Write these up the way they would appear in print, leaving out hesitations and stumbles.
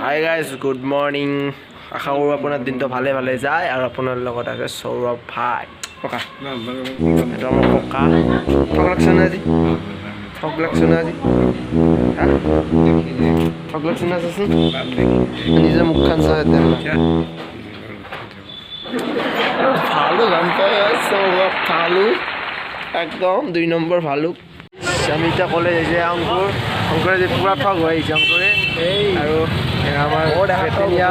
hi guys good morning আশা কৰোঁ আপোনাৰ দিনটো ভালে ভালে যায় আৰু আপোনাৰ লগত আছে সৌৰভ ভাই ককা এইটো আমাৰ ককা ঠগ লাগছে নে আজি ঠগ লাগছে নে আজি ঠগ লাগছে নে চাচোন নিজে মুখখন চাই ভালো গান পাই সৌৰভ ভালো একদম 2 নম্বৰ ভালো আমি এতিয়া কলেজ আহিছে অংকুৰে যে পুৰা ঠগ হৈ আহিছে অংকুৰে আৰু আমাৰ বেটেনিয়া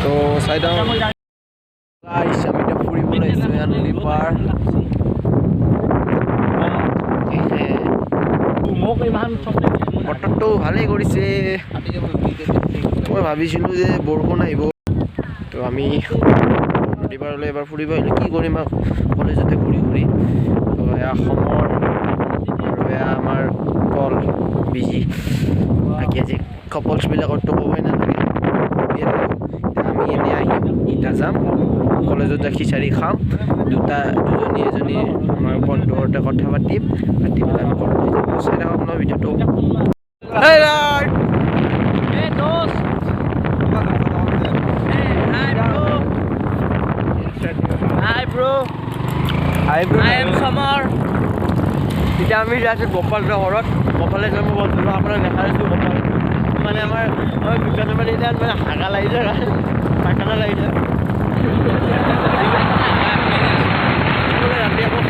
তো চাইডাম আমি এতিয়া ফুৰিবলৈ আহিছোঁ নদী পাৰ বতৰটো ভালেই কৰিছে মই ভাবিছিলোঁ যে বৰষুণ আহিব তো আমি নদী পাৰলৈ এবাৰ ফুৰিব আহিলোঁ কি কৰিম আৰু কলেজতে ঘূৰি ঘূৰি তো এয়া অসমৰ আৰু এয়া আমাৰ কল বিজি বাকী আজি কপলছবিলাকৰতো ক'বই নালাগে আমি এনেই আহিম ইটা যাম কলেজত যাই খিচাৰি খাম দুজনী এজনী আমাৰ বন্ধুৰ সৈতে কথা পাতি পেলাই আমি ঘৰত লৈ যাম চাই থাকক ন ভিডিঅ'টো এতিয়া আমি যাইছোঁ গোপাল ঘৰত গোপালে যাম বন্ধু আপোনাক দেখাইছোঁ গোপাল মানে আমাৰ বিজ্ঞান মানে এতিয়া মানে হাগা লাগি যায় পাখানা লাগি যায় ৰাতি আকৌ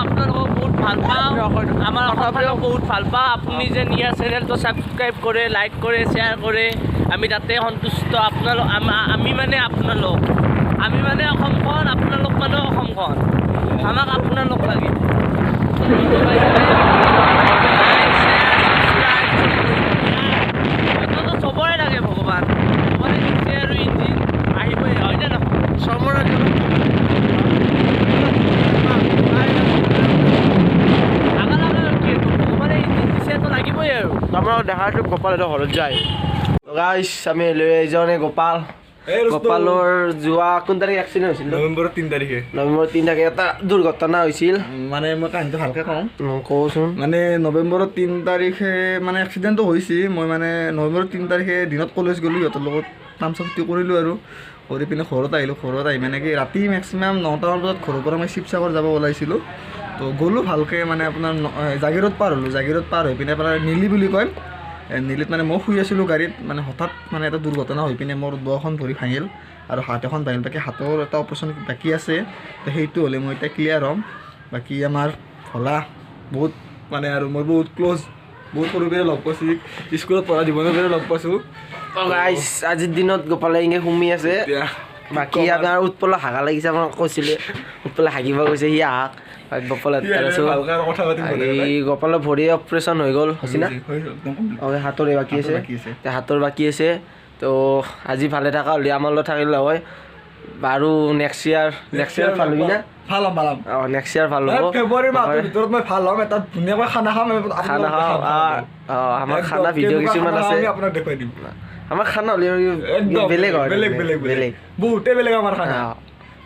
আপোনালোকক বহুত ভাল পাওঁ আমাৰ আপোনালোকক বহুত ভাল পাওঁ আপুনি যে নিয়া চেনেলটো ছাবস্ক্ৰাইব কৰে লাইক কৰে শ্বেয়াৰ কৰে আমি তাতে সন্তুষ্ট আপোনালোক আমি মানে আপোনালোক আমি মানে অসমখন আপোনালোক মানে অসমখন আমাক আপোনালোক লাগে চবৰে লাগে ভগৱান চবৰে দিছে আৰু ইঞ্জিন আহিবই হয় নে নহয় চবৰে ভগৱানে ইঞ্জিন দিছেতো লাগিবই আৰু আমাৰ দেখাটো গোপাল এটা ঘৰত যায় গাইছ আমি লৈ আহিছোঁ গোপাল গোপালৰ যোৱা কোন তাৰিখে এক্সিডেণ্ট হৈছিল নৱেম্বৰৰ 3 তাৰিখে এটা দুৰ্ঘটনা হৈছিল মানে মই কাহিনীটো ভালকৈ কওঁ কওঁচোন মানে নৱেম্বৰৰ 3 তাৰিখে মানে এক্সিডেণ্টটো হৈছিল মই মানে নৱেম্বৰৰ 3 তাৰিখে দিনত কলেজ গ'লোঁ সিহঁতৰ লগত তামচা ফূৰ্তি কৰিলোঁ আৰু কৰি পিনে ঘৰত আহিলোঁ ঘৰত আহি মানে কি ৰাতি মেক্সিমাম 9টামান বজাত ঘৰৰ পৰা মই শিৱসাগৰ যাব ওলাইছিলোঁ তো গ'লোঁ ভালকৈ মানে আপোনাৰ জাগিৰোড পাৰ হ'লোঁ জাগিৰোড পাৰ হৈ পিনে আপোনাৰ নীলি বুলি কয় নীলিত মানে মই শুই আছিলোঁ গাড়ীত মানে হঠাৎ মানে এটা দুৰ্ঘটনা হৈ পিনে মোৰ দুখন ভৰি ভাঙিল আৰু হাত এখন ভাঙিল বাকী হাতৰ এটা অপাৰেশ্যন বাকী আছে তো সেইটো হ'লে মই এতিয়া ক্লিয়াৰ হ'ম বাকী আমাৰ ভলা বহুত মানে আৰু মই বহুত ক্ল'জ বহুত সৰুৰ পৰাই লগ পাইছোঁ স্কুলত পঢ়া জীৱনৰ পৰাই লগ পাইছোঁ আজিৰ দিনত গোপালে ইংগে সুমি আছে বাকী আপোনাৰ উৎপলৰ হাগা লাগিছে আপোনাক কৈছিলে উৎপলে হাগিব গৈছে সি আহাক গোপালে গোপালৰ ভৰি অপাৰেশ্যন হৈ গ'ল হৈছে না হাতৰ বাকী আছে হাতৰ বাকী আছে তো আজি ভালে থকা হ'লে আমাৰ লগত থাকিলে হয় আৰু নেক্সট ইয়াৰ ভাল হ'বি না ভাল হ'ম নেক্সট ইয়াৰ ভাল হ'ব ফেব্ৰুৱাৰী মাহটোৰ ভিতৰত মই ভাল হ'ম এটা ধুনীয়াকৈ খানা খাম আমাৰ খানা ভিডিঅ' কিছুমান আছে আপোনাক দেখুৱাই দিম আমাৰ খানা হ'লে বেলেগ হয় বেলেগ বহুতেই বেলেগ আমাৰ খানা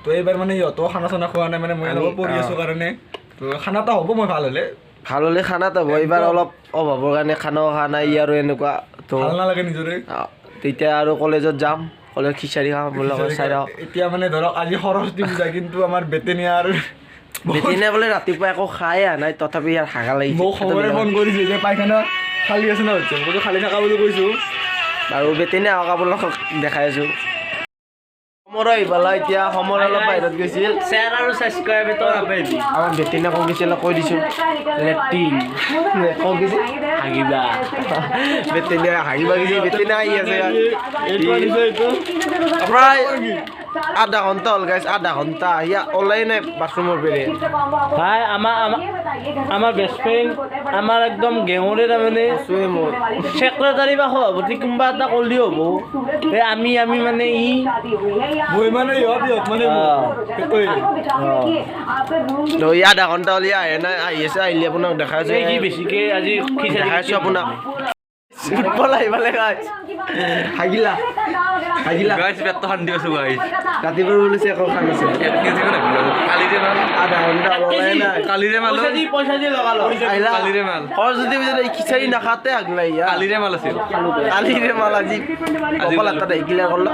তো এইবাৰ মানে সিহঁতেও খানা চানা খোৱা নাই মানে মই লগত পঢ়ি আছোঁ কাৰণে তো খানা এটা হ'ব মই ভাল হ'লে খানা এটা হ'ব এইবাৰ অলপ অভাৱৰ কাৰণে খানাও খোৱা নাই আৰু এনেকুৱা তো ভাল নালাগে নিজৰে তেতিয়া আৰু কলেজত যাম কলেজ খিচাৰি খাম চাই এতিয়া মানে ধৰক আজি সৰস্বতী পূজা কিন্তু আমাৰ বেটেনিয়াৰ বোলে ৰাতিপুৱা একো খাই অহা নাই তথাপি ইয়াৰ হাগা লাগিছে মোক খবৰে ফোন কৰিছে যে পায়খানা খালী আছে ন মই খালী থকা বুলি কৈছোঁ আৰু বেটেনিয়া অহা আপোনালোকক দেখাই আছোঁ সমৰো আহিবলৈ এতিয়া সময় অলপ বাহিৰত গৈছিল শ্বেয়াৰ আৰু ছাবস্ক্ৰাইব এটা নাপাবি আমাৰ বেটেনিয়া কৈ গৈছিল কৈ দিছোঁ লেট্ৰিন কৈ গৈছে হাগিবা বেটেনিয়া হাগিবা গৈছে বেটেনিয়া আহি আছে প্ৰায় আধা ঘণ্টা হ'ল গাইছ আধা ঘণ্টা ইয়া ওলাই নাই বাথৰুমৰ পেৰে ভাই আমাৰ বেষ্ট ফ্ৰেণ্ড আমাৰ একদম গেঙৰে তাৰমানে মোৰ ছেক্ৰেটাৰী বা সভাপতি কোনোবা এটা কৰিলেও হ'ব এই আমি মানে মই মানে ইহঁত মানে আধা ঘণ্টা হ'লে আহে নাই আহি আছে আহিলে আপোনাক দেখাই আছোঁ কি বেছিকৈ আজি দেখাই আছোঁ আপোনাক আহিব লাগে হাগিলা খাইছিলা গাইছ পেটটো খান্দি আছো গাইছ ৰাতিপুৱা বুলিছে একো খা নাছিল 1 কেজি মান কালিৰে মাল আধা ঘণ্টা ওলাই নাই কালিৰে মাল পইচা দি লগালো আহিলা কালিৰে মাল সৰস্বতী পূজাত এই খিচাৰি নাখাতে আগলাই কালিৰে মাল আছিল কালিৰে মাল আজি অকল এটা দেখিলে অকল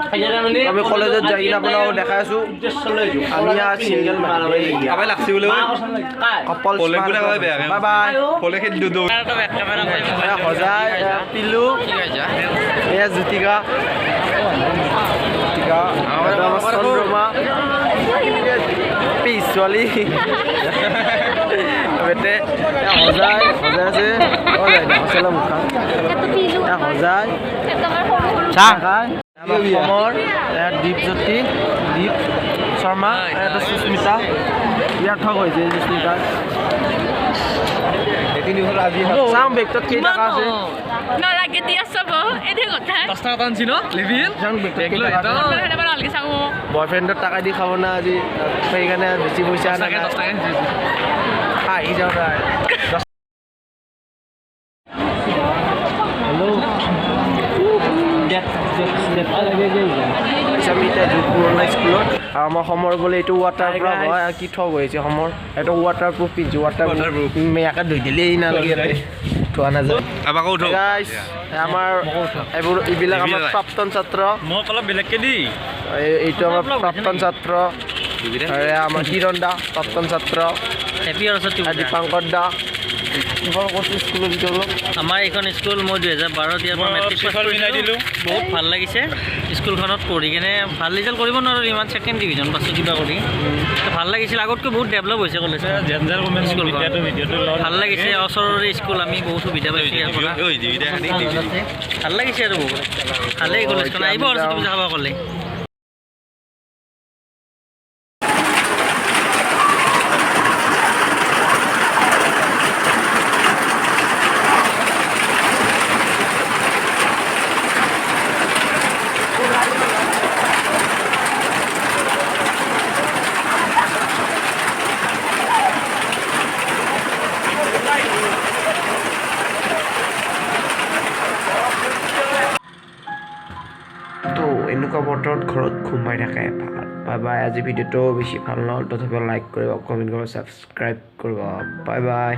আমি কলেজত যাই কিনে আপোনাক দেখাই আছো আমি চিংগল কাবাই লাগছি বোলে কপল পলে গুলা হয় বেয়া বাই বাই পলে খেত দুদো সজাই পিলু এয়া জ্যোতিকা চন্দ্ৰমা পিছোৱালী বেটে সজাই আছে সজাই মুখা সজাই চাহ খাই অসমৰ দীপজ্যোতি দীপ শৰ্মা এটা সুস্মিতা ইয়াৰ ঠগ হৈছে সুস্মিতা চাওঁ বেগটোত কেইটকা আছে নালাগে দিয়া চাব এতিয়া কথা 10 টাকা টানছি ন লেভিন চাওঁ বেগটোত বয়ফ্ৰেণ্ডৰ টাকা দি খাব না আজি সেইকাৰণে বেছি পইচা নাথাকে 10 টাকা আহি যাওঁ তাই হেল্ল' আমি এতিয়া পুৰণা স্কুলত আৰু আমাৰ সমৰ বোলে এইটো ৱাটাৰ প্ৰুফ হয় আৰু কি ঠগ হৈছে সমৰ এইটো ৱাটাৰ প্ৰুফ পিন্ধিছোঁ ৱাটাৰ প্ৰুফ ইয়াকে ধুই দিলেই নালাগে ইয়াতে ধোৱা নাযায় আবাকো উঠো গাইছ আমাৰ এইবিলাক আমাৰ প্ৰাক্তন ছাত্ৰ মোক অলপ বেলেগকে দি এইটো আমাৰ প্ৰাক্তন ছাত্ৰ আৰু আমাৰ কিৰণ দা প্ৰাক্তন ছাত্ৰ দীপাংকৰ দা স্কুলত আমাৰ এইখন স্কুল মই 2012 ইয়াৰ পৰা মেট্ৰিক পাছ কৰিছিলোঁ বহুত ভাল লাগিছে স্কুলখনত পঢ়ি কিনে ভাল ৰিজাল্ট কৰিব নোৱাৰোঁ ইমান ছেকেণ্ড ডিভিজন পাইছোঁ কিবা কৰি ভাল লাগিছিল আগতকৈ বহুত ডেভেলপ হৈছে কলেজ ভাল লাগিছে ওচৰৰে স্কুল আমি বহুত সুবিধা পাইছোঁ ইয়াৰ পৰা ভাল লাগিছে আৰু বহুত ভালেই কলেজখন আহিব সৰস্বতী পূজা খাব ক'লে তো এনেকুৱা বতৰত ঘৰত সোমাই থাকে ভাল বাই বাই আজি ভিডিঅ'টো বেছি ভাল নহ'ল তথাপিও লাইক কৰিব কমেণ্ট কৰিব ছাবস্ক্ৰাইব কৰিব বাই বাই